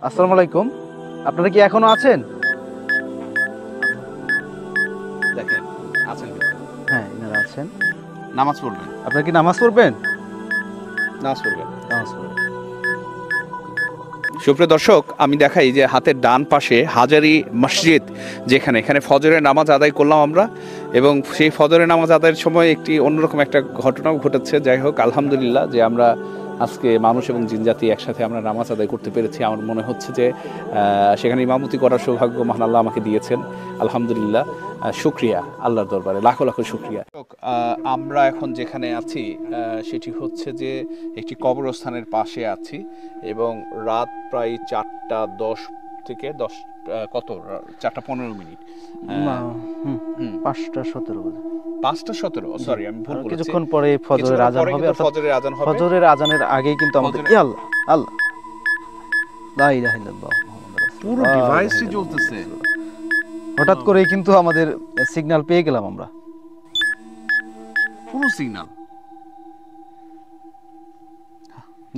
আসসালামু আলাইকুম। আপনারা কি এখনো আছেন? দেখেন আছেন কিন্তু হ্যাঁ, এনারা আছেন। নামাজ পড়বেন আপনারা কি নামাজ পড়বেন? নামাজ পড়বেন। নামাজ পড়বেন। সুপ্রিয় দর্শক, আমি দেখাই যে হাতের ডান পাশে হাজারি মসজিদ, যেখানে এখানে ফজরের নামাজ আদায় করলাম আমরা, এবং সেই ফজরের নামাজ আদায়ের সময় একটি অন্যরকম একটা ঘটনাও ঘটেছে। যাই হোক, আলহামদুলিল্লাহ যে আমরা আজকে মানুষ এবং জিনজাতি একসাথে আমরা নামাজ আদায় করতে পেরেছি। আমার মনে হচ্ছে যে সেখানে ইমামতি করার সৌভাগ্য মহান আল্লাহ আমাকে দিয়েছেন। আলহামদুলিল্লাহ, শুক্রিয়া আল্লাহর দরবারে, লাখো লাখো শুক্রিয়া। আমরা এখন যেখানে আছি সেটি হচ্ছে যে একটি কবরস্থানের পাশে আছি, এবং রাত প্রায় 4:10 থেকে 4:15 5:17 বাজে। 5:17, সরি আমি ভুল বলেছি। কিছুক্ষণ পরে ফজরের আজান হবে। ফজরের আজান হবে। ফজরের আজানের আগেই কিন্তু আমাদের আল্লাহ আল্লাহ লা ইলাহা ইল্লাল্লাহ মুহাম্মাদুর রাসূলুল্লাহ। পুরো ডিভাইসটি জ্বলতেছে। হঠাৎ করেই কিন্তু আমাদের সিগন্যাল পেয়ে গেলাম আমরা। পুরো সিগন্যাল।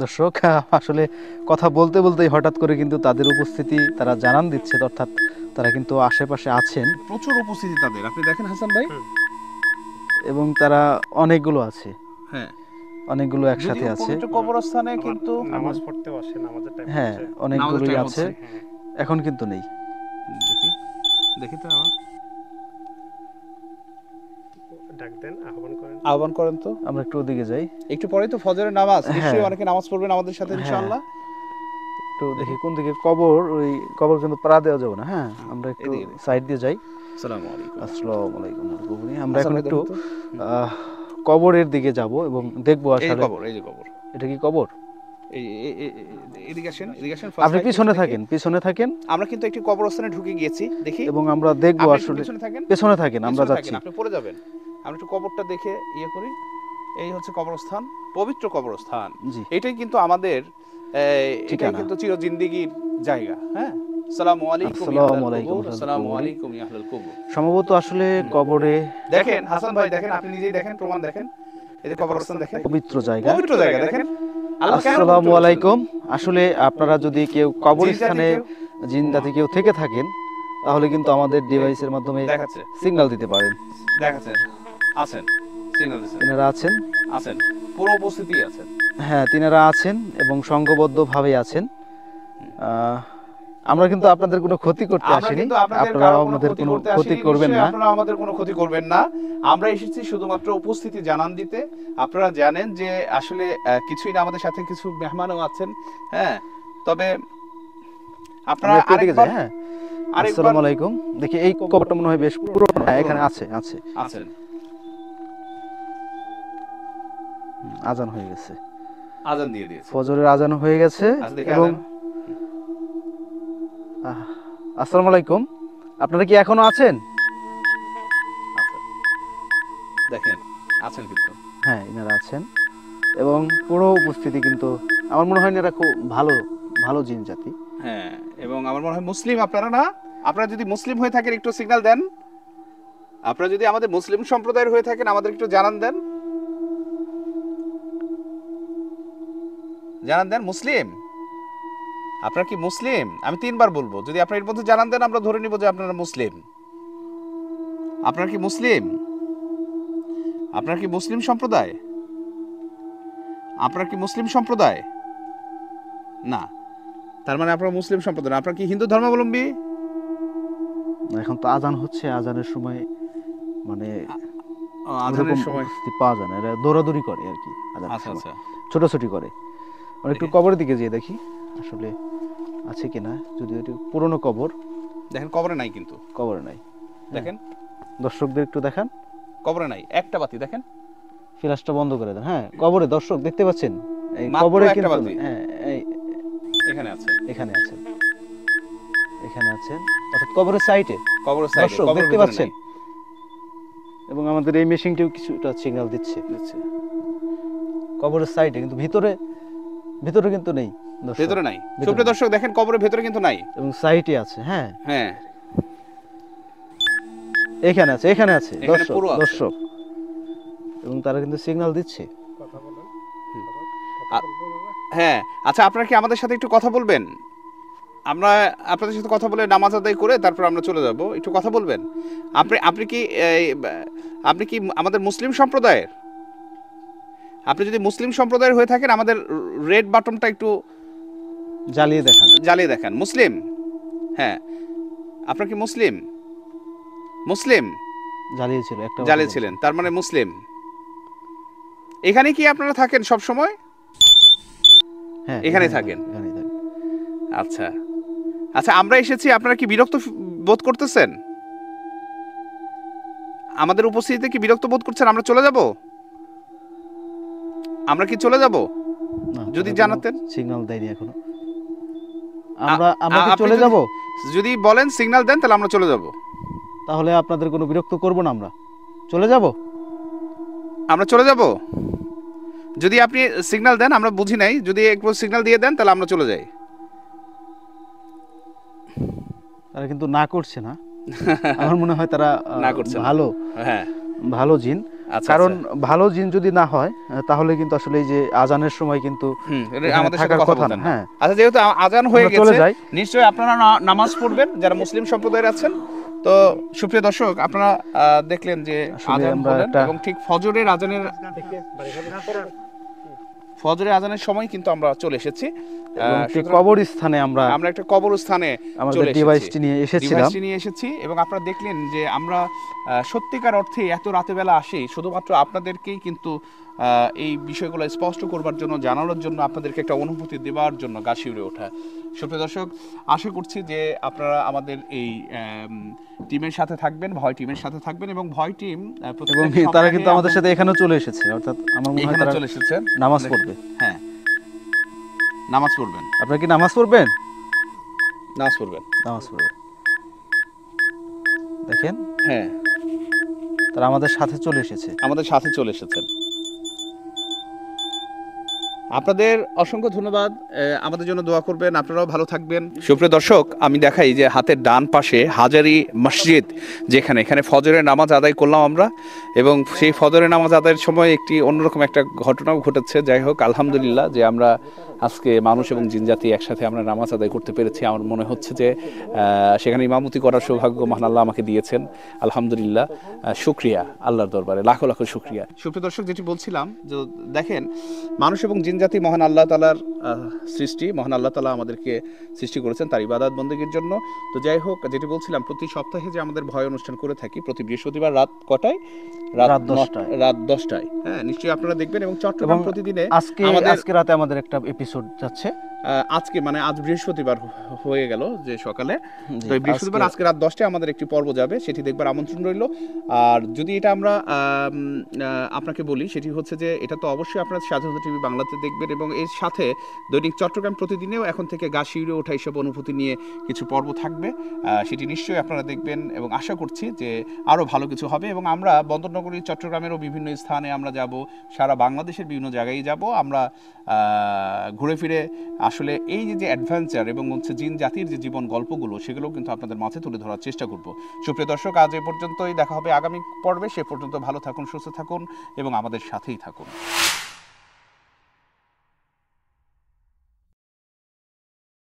দর্শক, আসলে কথা বলতে বলতেই হঠাৎ করে কিন্তু তাদের উপস্থিতি তারা জানান দিচ্ছে, অর্থাৎ তারা কিন্তু আশেপাশে আছেন। প্রচুর উপস্থিতি তাদের, আপনি দেখেন হাসান ভাই। এবং তারা অনেকগুলো আছে। হ্যাঁ, অনেকগুলো একসাথে আছে। কবরস্থানে কিন্তু নামাজ পড়তেও আসে, নামাজের টাইম হ্যাঁ, অনেকগুলোই আছে। এখন কিন্তু নেই। দেখি দেখি তো আমার ডাক দেন, আহ্বান করেন তো। আমরা একটু ওদিকে যাই। একটু পরেই তো ফজরের নামাজ, হ্যাঁ। নিশ্চয়ই অনেকে নামাজ পড়বেন আমাদের সাথে ইনশাআল্লাহ। একটু দেখি কোন দিকে কবর। ওই কবর কিন্তু পাড়া দেওয়া যাবে না। হ্যাঁ, আমরা একটু এদিকে। সাইড দিয়ে যাই। আসসালামু আলাইকুম। আসসালামু আলাইকুম। আমরা হাসান এখন ভাই একটু দেখুন তো। কবরের দিকে যাব এবং দেখবো এই আসলে কবর, এই যে কবর, এটা কি কবর। এদিকে আসেন, এদিকে আসেন। আপনি পিছনে থাকেন, পিছনে থাকেন। আমরা কিন্তু একটি কবরস্থানে ঢুকে গিয়েছি, দেখি। এবং আমরা দেখবো আপনি আসলে পিছনে থাকেন, পেছনে থাকেন, আমরা পিছনে যাচ্ছি। থাকেন, আপনি পড়ে যাবেন। আমরা একটু কবরটা দেখে করি। এই হচ্ছে কবরস্থান, পবিত্র কবরস্থান। জি। এটাই কিন্তু আমাদের এটাই ঠিকানা। কিন্তু চিরজিন্দেগীর জায়গা। হ্যাঁ, আসসালামু আলাইকুম ইয়া আসসালামু আহলাল আলাইকুম। কুবুর, আসসালামু আলাইকুম ইয়া আহলাল কুবুর। সম্ভবত আসলে কবরে দেখেন হাসান ভাই, দেখেন, আপনি নিজেই দেখেন, প্রমাণ দেখেন। এই যে কবরস্থান দেখেন, পবিত্র জায়গা। পবিত্র জায়গা দেখেন। আল্লাহ কেন আসসালামু পবিত্র আলাইকুম। আসলে আপনারা যদি কেউ কবরস্থানে জিনজাতি কেউ থেকে থাকেন, তাহলে কিন্তু আমাদের ডিভাইসের মাধ্যমে দেখাচ্ছে, সিগন্যাল দিতে পারেন। দেখাচ্ছে, আছেন, সিগন্যাল দিচ্ছেন, তিনারা আছেন। আছেন, পুরো উপস্থিতি আছেন। হ্যাঁ, তিনারা আছেন এবং সংঘবদ্ধভাবে আছেন। আমরা কিন্তু আপনাদের কোনো ক্ষতি করতে আসিনি। আপনারা আমাদের কোনো ক্ষতি করবেন না। আপনারা আমাদের কোনো ক্ষতি করবেন না। আমরা এসেছি শুধুমাত্র উপস্থিতি জানান দিতে। আপনারা জানেন যে আসলে কিছুই না, আমাদের সাথে কিছু মেহমানও আছেন। হ্যাঁ, তবে আপনারা আমরা একটু এদিকে যাই। হ্যাঁ, আরেকবার আসসালামু আলাইকুম। দেখি এই কবরটা মনে হয় বেশ পুরনো। হ্যাঁ, এখানে আছে আছে। আছেন। আজান হয়ে গেছে, আজান দিয়ে দিয়েছে, ফজরের আজান হয়ে গেছে। আচ্ছা, দেখে এবং আজান। আসসালামু আলাইকুম। আপনারা কি এখনো আছেন? আছেন, দেখেন আছেন কিন্তু। হ্যাঁ, ইনারা আছেন এবং পুরো উপস্থিতি কিন্তু আমার মনে হয় এনারা খুব ভালো ভালো জিন জাতি। হ্যাঁ, এবং আমার মনে হয় মুসলিম আপনারা না। আপনারা যদি মুসলিম হয়ে থাকেন একটু সিগন্যাল দেন। আপনারা যদি আমাদের মুসলিম সম্প্রদায়ের হয়ে থাকেন আমাদের একটু জানান দেন। জানান দেন মুসলিম। আপনারা কি মুসলিম? আমি 3বার বলবো, যদি আপনারা এর মধ্যে জানান দেন আমরা ধরে নিব যে আপনারা মুসলিম। আপনারা কি মুসলিম? আপনারা কি মুসলিম সম্প্রদায়? আপনারা কি মুসলিম সম্প্রদায়? না, তার মানে আপনারা মুসলিম সম্প্রদায় না। আপনারা কি হিন্দু ধর্মাবলম্বী? এখন তো আজান হচ্ছে, আজানের সময় মানে আজানের সময় উপস্থিতি পাওয়া যায় না। এরা দৌড়াদৌড়ি করে আর কি আজানের আচ্ছা সময়। আচ্ছা, ছোটাছুটি করে। আমরা একটু কবরের দিকে যেয়ে দেখি আসলে আছে কিনা। যদি এটি পুরনো কবর। দেখেন কবরে নাই কিন্তু। কবরে নাই। দেখেন দর্শকদের একটু দেখান। কবরে নাই, একটা বাতি দেখেন। ফ্ল্যাশটা বন্ধ করে দেন। হ্যাঁ, কবরে দর্শক দেখতে পাচ্ছেন। এই মাত্র কবরে একটা কিন্তু বাতি। হ্যাঁ, এই এখানে আছে, এখানে আছেন, এখানে আছেন, অর্থাৎ কবরের সাইডে। কবরের সাইডে, দর্শক কবরের দেখতে ভিতরে পাচ্ছেন। নাই। এবং আমাদের এই মেশিনটিও কিছুটা সিগন্যাল দিচ্ছে। কবরের সাইডে, কিন্তু ভিতরে ভিতরে কিন্তু নেই। দর্শক, ভেতরে নাই। ভিতরে সুপ্রিয় নেই। দর্শক দেখেন কবরের ভেতরে কিন্তু নাই। এবং সাইডে আছে। হ্যাঁ, হ্যাঁ, এখানে আছে, এখানে আছে। এখানে দর্শক পুরো আছে। দর্শক এবং তারা কিন্তু সিগন্যাল দিচ্ছে। কথা বলেন। হ্যাঁ, আচ্ছা আপনারা কি আমাদের সাথে একটু কথা বলবেন? আমরা আপনাদের সাথে কথা বলে নামাজ আদায় করে তারপর আমরা চলে যাব। একটু কথা বলবেন? আপনি কি আপনি কি আমাদের মুসলিম সম্প্রদায়ের? আপনি যদি মুসলিম সম্প্রদায়ের হয়ে থাকেন আমাদের রেড বাটনটা একটু জ্বালিয়ে দেখান। মুসলিম? হ্যাঁ। আপনার কি মুসলিম? মুসলিম জ্বালিয়েছিলেন, তার মানে মুসলিম। এখানে কি আপনারা থাকেন সব সময়? হ্যাঁ, এখানে থাকেন। আচ্ছা আচ্ছা, আমরা এসেছি, আপনারা কি বিরক্ত বোধ করতেছেন? আমাদের উপস্থিতিতে কি বিরক্ত বোধ করছেন? আমরা চলে যাব? আমরা কি চলে যাব? যদি জানাতেন। সিগন্যাল দেয়নি এখনো। আমরা কি চলে যাব? যদি বলেন সিগন্যাল দেন তাহলে আমরা চলে যাব। তাহলে আপনাদের কোনো বিরক্ত করব না, আমরা চলে যাব। আমরা চলে যাব যদি আপনি সিগন্যাল দেন। আমরা বুঝি নাই, যদি একটু সিগন্যাল দিয়ে দেন তাহলে আমরা চলে যাই। তারা কিন্তু না করছে না, আমার মনে হয় তারা না করছে ভালো। হ্যাঁ, ভালো জিন। কারণ ভালো জিন যদি না হয় তাহলে কিন্তু আসলে এই যে আজানের সময় কিন্তু আমাদের সাথে থাকার কথা কথা না। বলতেন। হ্যাঁ, আচ্ছা, যেহেতু আজান হয়ে আমরা চলে গেছে যাই। নিশ্চয়ই আপনারা নামাজ পড়বেন যারা মুসলিম সম্প্রদায়ের আছেন। তো সুপ্রিয় দর্শক, আপনারা দেখলেন যে আসলে আজান আমরা হলেন একটা- এবং ঠিক ফজরের আজানের সময় কিন্তু আমরা চলে এসেছি। এবং একটি সুতরাং কবরস্থানে আমরা একটা কবরস্থানে আমাদের চলে ডিভাইসটি নিয়ে এসেছিলাম। নিয়ে এসেছি এবং আপনারা দেখলেন যে আমরা সত্যিকার অর্থে এত রাতে বেলা আসি শুধুমাত্র আপনাদেরকেই কিন্তু এই বিষয়গুলো স্পষ্ট করবার জন্য, জানানোর জন্য, আপনাদেরকে একটা অনুভূতি দেওয়ার জন্য গা শিউরে ওঠা। সুপ্রিয় দর্শক, আশা করছি যে আপনারা আমাদের এই টিমের সাথে থাকবেন, ভয় টিমের সাথে থাকবেন এবং ভয় টিম এবং তারা কিন্তু আমাদের সাথে এখানেও চলে এসেছে, অর্থাৎ আমার মনে হয় তারা চলে এসেছেন নামাজ পড়বে। হ্যাঁ, নামাজ পড়বেন। আপনারা কি নামাজ পড়বেন? নামাজ পড়বেন। দেখেন, হ্যাঁ, তারা আমাদের সাথে চলে এসেছেন। আপনাদের অসংখ্য ধন্যবাদ। আমাদের জন্য দোয়া করবেন, আপনারাও ভালো থাকবেন। সুপ্রিয় দর্শক, আমি দেখাই যে হাতের ডান পাশে হাজারি মসজিদ, এখানে ফজরের নামাজ আদায় করলাম আমরা এবং সেই ফজরের নামাজ আদায়ের সময় একটি অন্যরকম একটা ঘটনাও ঘটেছে। যাই হোক, আলহামদুলিল্লাহ যে আমরা আজকে মানুষ এবং জিনজাতি একসাথে আমরা নামাজ আদায় করতে পেরেছি। আমার মনে হচ্ছে যে সেখানে ইমামতি করার সৌভাগ্য মহান আল্লাহ আমাকে দিয়েছেন। আলহামদুলিল্লাহ, শুকরিয়া আল্লাহর দরবারে, লাখো লাখো শুকরিয়া। সুপ্রিয় দর্শক, যেটি বলছিলাম যে দেখেন, মানুষ এবং জিনজাতি মহান আল্লাহ তাআলার সৃষ্টি। মহান আল্লাহ তাআলা আমাদেরকে সৃষ্টি করেছেন তার ইবাদত বন্দেগীর জন্য। তো যাই হোক, যেটি বলছিলাম, প্রতি সপ্তাহে যে আমাদের ভয় অনুষ্ঠান করে থাকি প্রতি বৃহস্পতিবার রাত কটায়? রাত 10টায়। হ্যাঁ, নিশ্চয়ই আপনারা দেখবেন। এবং চট্টগ্রাম প্রতিদিনে আজকে রাতে আমাদের একটা এপিসোড যাচ্ছে। আজ বৃহস্পতিবার হয়ে গেল যে সকালে, তো বৃহস্পতিবার আজকে রাত 10টায় আমাদের একটি পর্ব যাবে, সেটি দেখবার আমন্ত্রণ রইল। আর যদি এটা আমরা আপনাকে বলি, সেটি হচ্ছে যে এটা তো অবশ্যই আপনারা স্বাধীনতা টিভি বাংলাতে দেখবেন এবং এর সাথে দৈনিক চট্টগ্রাম প্রতিদিনেও এখন থেকে গা শিউরে ওঠা এইসব অনুভূতি নিয়ে কিছু পর্ব থাকবে। সেটি নিশ্চয়ই আপনারা দেখবেন এবং আশা করছি যে আরও ভালো কিছু হবে। এবং আমরা বন্দরনগরী চট্টগ্রামেরও বিভিন্ন স্থানে আমরা যাব, সারা বাংলাদেশের বিভিন্ন জায়গায় যাব। আমরা ঘুরে ফিরে আসলে এই যে অ্যাডভেঞ্চার এবং হচ্ছে জিন জাতির যে জীবন গল্পগুলো, সেগুলো কিন্তু আপনাদের মাঝে তুলে ধরার চেষ্টা করব। সুপ্রিয় দর্শক, আজ এ পর্যন্তই। দেখা হবে আগামী পর্বে। সে পর্যন্ত ভালো থাকুন, সুস্থ থাকুন এবং আমাদের সাথেই থাকুন।